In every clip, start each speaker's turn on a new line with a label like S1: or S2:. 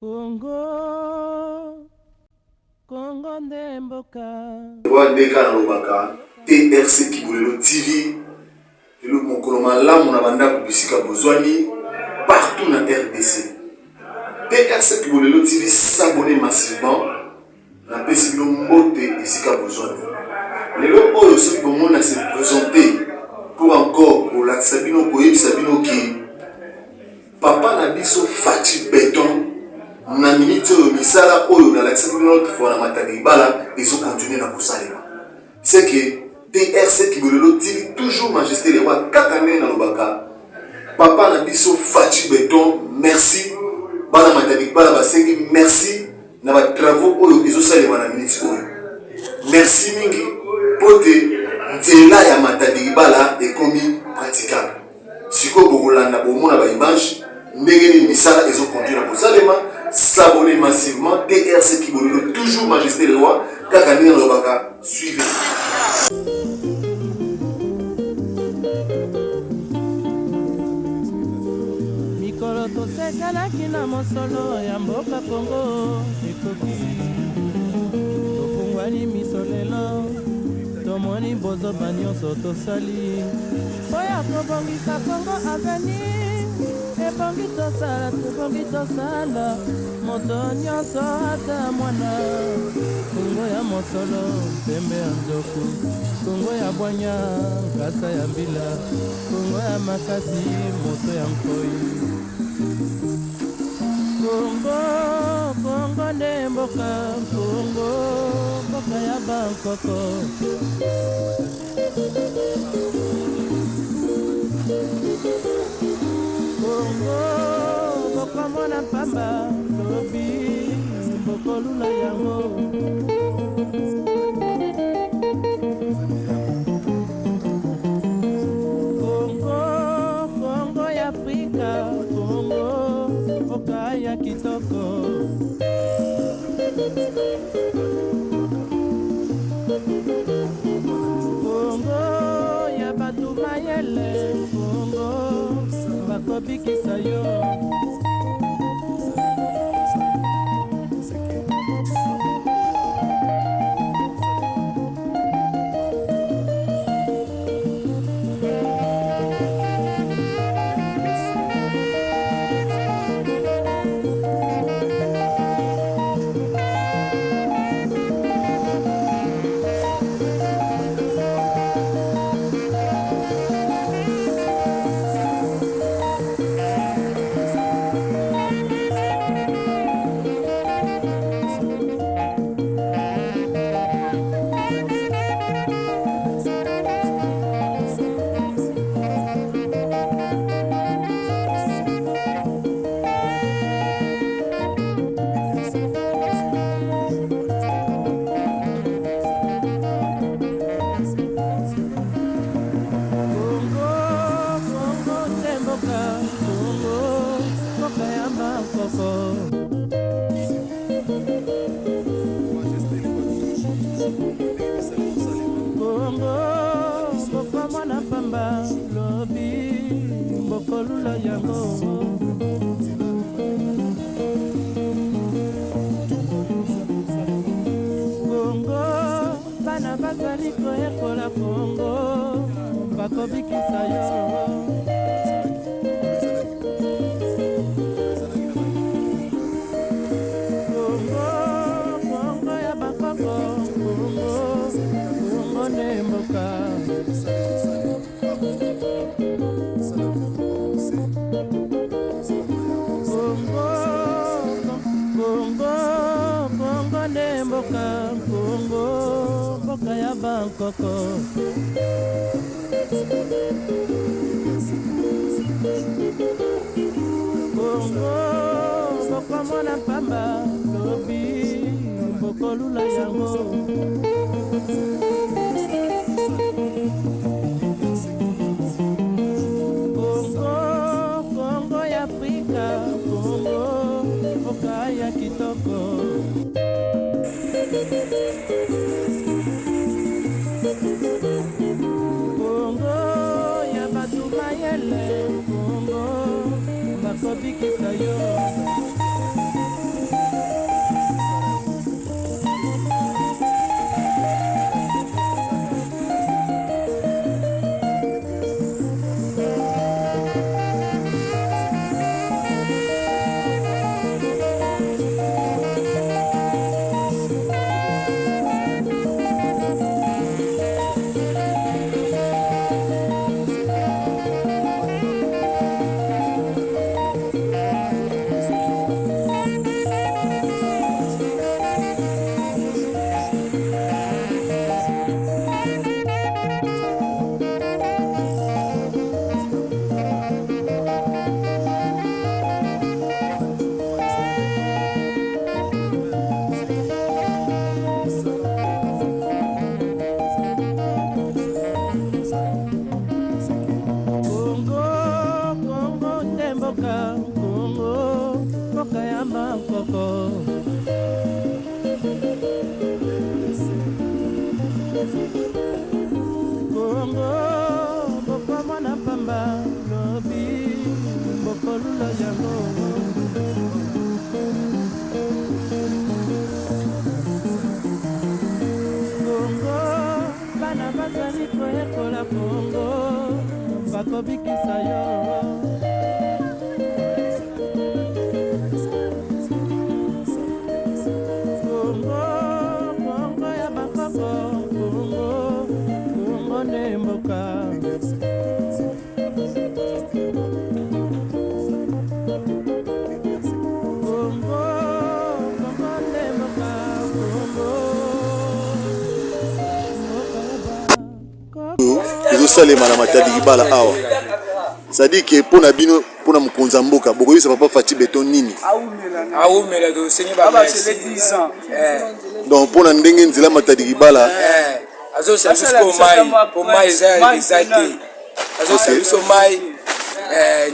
S1: Congo, Congo ndemboka.
S2: Wandeka na lobaka TRC Kibulelo TV. Le mokolo malamu na banda kubisika bozwani partout na RDC. TRC Kibulelo TV s'abonner massivement na pesi bino mbote isika bozwani. Lelo oyo soki bomona se présenter pour encore pour la Sabino ko Sabino ki papa na biso Fati Béton na minute oyo misala oyo na l'accès de notre fois na matadi bala ils ont continué na kosalema. C'est que TRC Kibulelo TV toujours majesté les rois kakane na lobaka papa na biso Fati Béton merci bala matadi bala basengi merci na ba travaux oyo ils ont salema na minute oyo merci mingi pote nzela ya matadi bala ekomi praticable siko bokolanda bomona ba image ndenge ni misala ils ont continué na kosalema. S'abonner massivement, TRC Kibulelo, toujours majesté le roi, Kakani Robaka, suivez.
S1: Mikolo tosekanaki na mosolo ya mboka Kongo ekoki tofungwani misolelo tomoni bozoba nyonso tosali oya kobongisa Kongo avenir ebongi tosala moto nyonso ata mwana Kongo ya mosolo pembe ya nzoku Kongo ya bwanya nkasa ya mbila Kongo ya makasi moto ya nkoi Kongo nde mboka Kongo mboka ya Bangkoko Kongo mboka mwana pamba lobi mboko lula yango Kongo ya Afrika Kongo mboka ya kitoko Kongo ya batu mayele Kongo bakobikisa yo Kongo mboka mwana pamba lobi mboko lula yango Kongo bana bazali koyekola Kongo bakobikisa yo Kongo ndemboka Kongo mboka ya Bangkoko Kongo mboka mwana pamba lobi mboko lula yango Kongo ya Afrika Kongo mboka ya kitoko Kongo ya batu mayele Kongo bakobikisa yo bakoko Kongo boko mwana pamba lobi boko lula yango Kongo bana bazali koyekola Kongo bakobikisa yo
S2: ezosalema na Matadi Libala awa c'est-à-dire que pona bino pona mokonza mboka bokoyisa papa Fati Beton nini
S3: aumela do senye ba merci
S2: donc pona ndenge nzela Matadi Libala
S3: azo sabisko mai po mai za exacte azo sabisko mai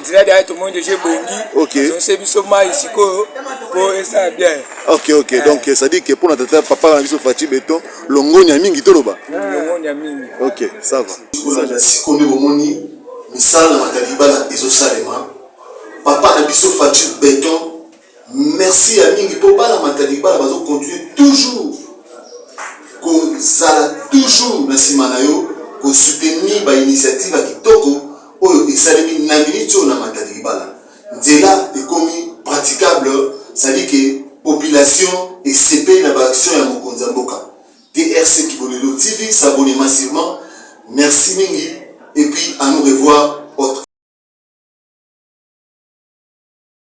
S3: nzela da to monde je bongi azo sabisko mai siko po esa bien
S2: ok donc ça dit que pona tata papa na biso Fati Beton longonya mingi toloba
S3: longonya mingi
S2: ok ça va siko nde bomoni misala na Matadi Libala ezosalema papa na biso Fati Beton merci à mingi po bana Matadi Libala bazo continuer toujours kozala toujours na nsima na yo kosoutenir bainitiative ya kitoko oyo esalemi na miniti oyo na Matadi Libala nzela ekomi praticable c'est-à-dire que population esepeli na baaction ya mokonzi ya mboka DRC Kibolelo TV s'abonne massivement merci mingi et puis à nous revoir autre